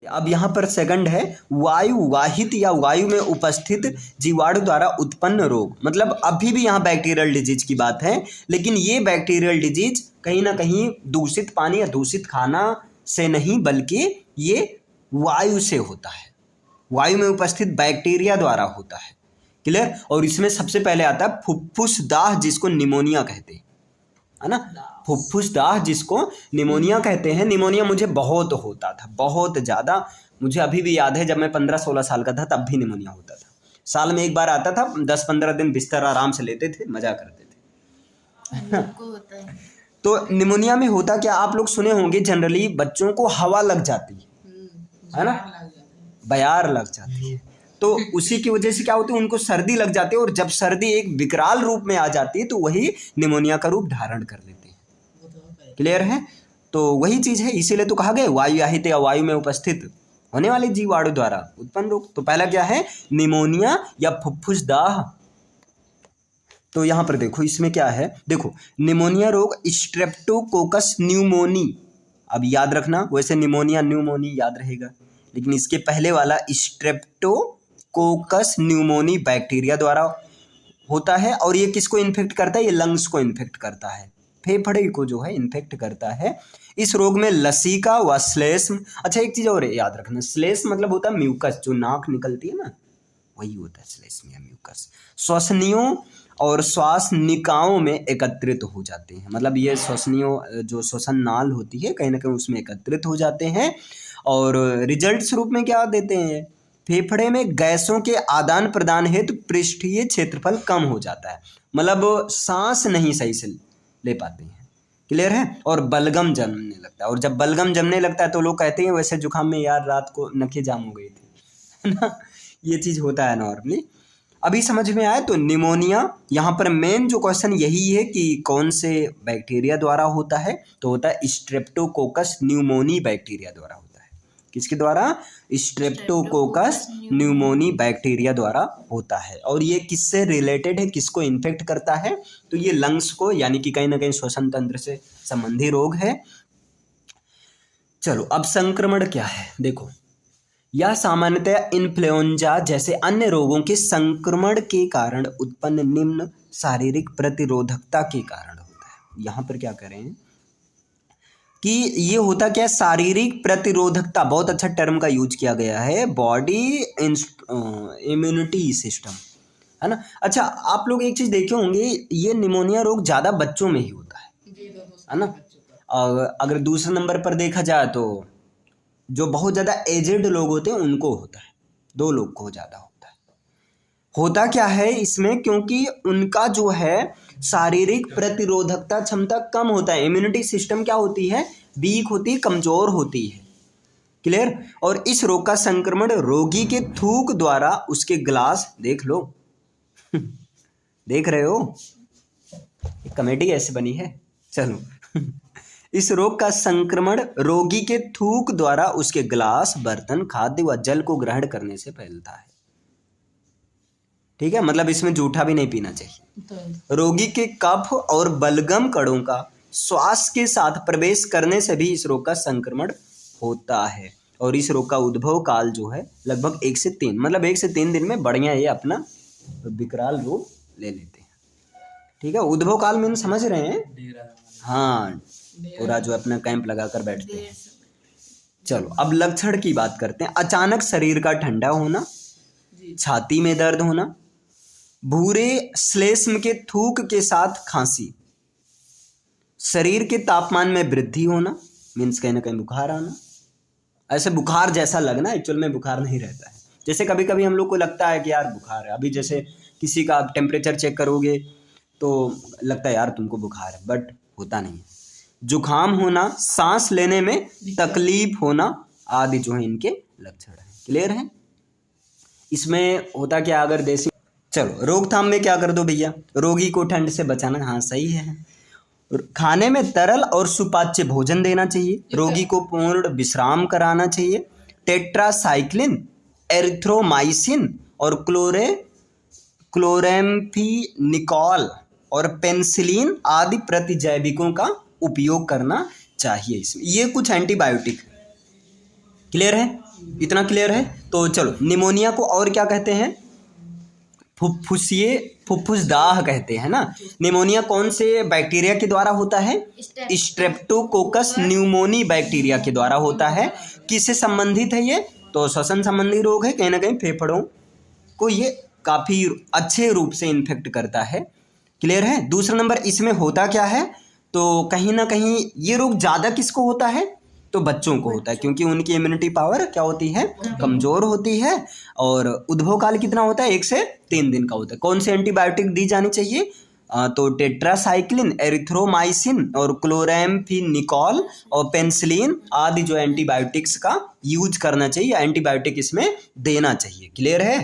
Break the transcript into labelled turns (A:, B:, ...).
A: अब यहाँ पर सेकंड है वायु वाहित या वायु में उपस्थित जीवाणु द्वारा उत्पन्न रोग। मतलब अभी भी यहाँ बैक्टीरियल डिजीज की बात है, लेकिन ये बैक्टीरियल डिजीज कहीं ना कहीं दूषित पानी या दूषित खाना से नहीं, बल्कि ये वायु से होता है, वायु में उपस्थित बैक्टीरिया द्वारा होता है। क्लियर। और इसमें सबसे पहले आता है फुफ्फुस दाह, जिसको निमोनिया कहते हैं, है ना। फुफ्फुस दाह जिसको निमोनिया कहते हैं। निमोनिया मुझे बहुत होता था, बहुत ज़्यादा। मुझे अभी भी याद है जब मैं 15-16 साल का था तब भी निमोनिया होता था। साल में एक बार आता था, 10-15 दिन बिस्तर आराम से लेते थे, मजा करते थे।
B: होता है।
A: तो निमोनिया में होता क्या, आप लोग सुने होंगे, जनरली बच्चों को हवा लग जाती है ना, बयार लग जाती है। तो उसी की वजह से क्या होती है, उनको सर्दी लग जाती है, और जब सर्दी एक विकराल रूप में आ जाती है तो वही निमोनिया का रूप धारण कर लेते हैं। क्लियर है। तो वही चीज़ है, इसीलिए तो कहा गया वायुवाहित या वायु में उपस्थित होने वाले जीवाणु द्वारा उत्पन्न रोग। तो पहला क्या है, निमोनिया या फुफ्फुस दाह। तो यहाँ पर देखो इसमें क्या है, देखो निमोनिया रोग स्ट्रेप्टोकोकस न्यूमोनी। अब याद रखना, वैसे निमोनिया न्यूमोनी याद रहेगा, लेकिन इसके पहले वाला स्ट्रेप्टोकोकस न्यूमोनी बैक्टीरिया द्वारा होता है। और ये किसको इन्फेक्ट करता है, ये लंग्स को इन्फेक्ट करता है, फेफड़े को जो है इन्फेक्ट करता है। इस रोग में लसीका व श्लेष्म, अच्छा एक चीज़ और याद रखना, श्लेष्म मतलब होता है म्यूकस, जो नाक निकलती है ना, वही होता है श्लेष्म या म्यूकस। श्वसनियों और श्वास निकायों में एकत्रित हो जाते हैं। मतलब ये श्वसनियों, जो श्वसन नाल होती है, कहीं ना कहीं उसमें एकत्रित हो जाते हैं। और रिजल्ट स्वरूप में क्या देते हैं, फेफड़े में गैसों के आदान प्रदान हेतु पृष्ठीय क्षेत्रफल कम हो जाता है। मतलब सांस नहीं सही से ले पाते हैं। क्लियर है। और बलगम जमने लगता है, और जब बलगम जमने लगता है तो लोग कहते हैं वैसे जुकाम में यार रात को नकें जाम हो गई थी, है ना, ये चीज़ होता है नॉर्मली। अभी समझ में आया। तो निमोनिया, यहाँ पर मेन जो क्वेश्चन यही है कि कौन से बैक्टीरिया द्वारा होता है, तो होता है स्ट्रेप्टोकोकस न्यूमोनी बैक्टीरिया द्वारा होता है। किसके द्वारा, स्ट्रेप्टोकोकस न्यूमोनी बैक्टीरिया द्वारा होता है। और ये किससे रिलेटेड है, किसको इन्फेक्ट करता है, तो ये लंग्स को, यानी कि कहीं ना कहीं श्वसन तंत्र से संबंधी रोग है। चलो अब संक्रमण क्या है, देखो यह सामान्यतः इन्फ्लुएंजा जैसे अन्य रोगों के संक्रमण के कारण उत्पन्न निम्न शारीरिक प्रतिरोधकता के कारण होता है। यहाँ पर क्या करें कि ये होता क्या है, शारीरिक प्रतिरोधकता, बहुत अच्छा टर्म का यूज किया गया है, बॉडी इम्यूनिटी सिस्टम, है ना। अच्छा आप लोग एक चीज़ देखे होंगे, ये निमोनिया रोग ज़्यादा बच्चों में ही होता है ना। और अगर दूसरे नंबर पर देखा जाए तो जो बहुत ज़्यादा एजेड लोग होते हैं उनको होता है, 2 लोग को ज़्यादा होता है। होता क्या है इसमें, क्योंकि उनका जो है शारीरिक प्रतिरोधकता क्षमता कम होता है, इम्यूनिटी सिस्टम क्या होती है, वीक होती है, कमज़ोर होती है। क्लियर। और इस रोग का संक्रमण रोगी के थूक द्वारा उसके ग्लास, देख लो देख रहे हो, कमेटी ऐसे बनी है। चलो इस रोग का संक्रमण रोगी के थूक द्वारा उसके ग्लास, बर्तन, खाद्य व जल को ग्रहण करने से फैलता है। ठीक है, मतलब इसमें जूठा भी नहीं पीना चाहिए। रोगी के कफ और बलगम कणों का श्वास के साथ प्रवेश करने से भी इस रोग का संक्रमण होता है। और इस रोग का उद्भव काल जो है लगभग 1 से 3, मतलब 1 से 3 दिन में बढ़िया ये अपना विकराल रूप ले लेते हैं। ठीक है, उद्भव काल में समझ रहे हैं, हाँ, पूरा जो अपना कैंप लगाकर बैठते हैं। चलो अब लक्षण की बात करते हैं। अचानक शरीर का ठंडा होना, छाती में दर्द होना, भूरे श्लेष्म के थूक के साथ खांसी, शरीर के तापमान में वृद्धि होना, मीन्स कहीं ना कहीं बुखार आना। ऐसे बुखार जैसा लगना, एक्चुअल में बुखार नहीं रहता है। जैसे कभी कभी हम लोग को लगता है कि यार बुखार है, अभी जैसे किसी का आप टेम्परेचर चेक करोगे तो लगता है यार तुमको बुखार है, बट होता नहीं है। जुखाम होना, सांस लेने में तकलीफ होना आदि जो है इनके लक्षण हैं। क्लियर है। इसमें होता क्या, अगर देसी, चलो रोकथाम में क्या कर दो भैया, रोगी को ठंड से बचाना, हाँ सही है। खाने में तरल और सुपाच्य भोजन देना चाहिए, रोगी को पूर्ण विश्राम कराना चाहिए। टेट्रासाइक्लिन, एरिथ्रोमाइसिन और क्लोरेम्फेनिकोल और पेनिसिलिन आदि प्रतिजैविकों का उपयोग करना चाहिए। इसमें ये कुछ एंटीबायोटिक है, क्लियर है? इतना क्लियर है? तो चलो, निमोनिया को और क्या कहते हैं? फुफ्फुसदाह कहते हैं ना। निमोनिया कौन से बैक्टीरिया के द्वारा होता है? स्ट्रेप्टोकोकस न्यूमोनी बैक्टीरिया के द्वारा होता है। किससे संबंधित है ये? तो श्वसन संबंधी रोग है, कहीं ना कहीं फेफड़ों को ये काफ़ी अच्छे रूप से इन्फेक्ट करता है। क्लियर है? दूसरा नंबर इसमें होता क्या है? तो कहीं ना कहीं ये रोग ज़्यादा किसको होता है? तो बच्चों को होता है, क्योंकि उनकी इम्यूनिटी पावर क्या होती है? कमज़ोर होती है। और उद्भव काल कितना होता है? 1 से 3 दिन का होता है। कौन सी एंटीबायोटिक दी जानी चाहिए? तो टेट्रासाइक्लिन, एरिथ्रोमाइसिन और क्लोरैम्फेनिकोल और पेनिसिलिन आदि जो एंटीबायोटिक्स का यूज करना चाहिए, एंटीबायोटिक इसमें देना चाहिए। क्लियर है?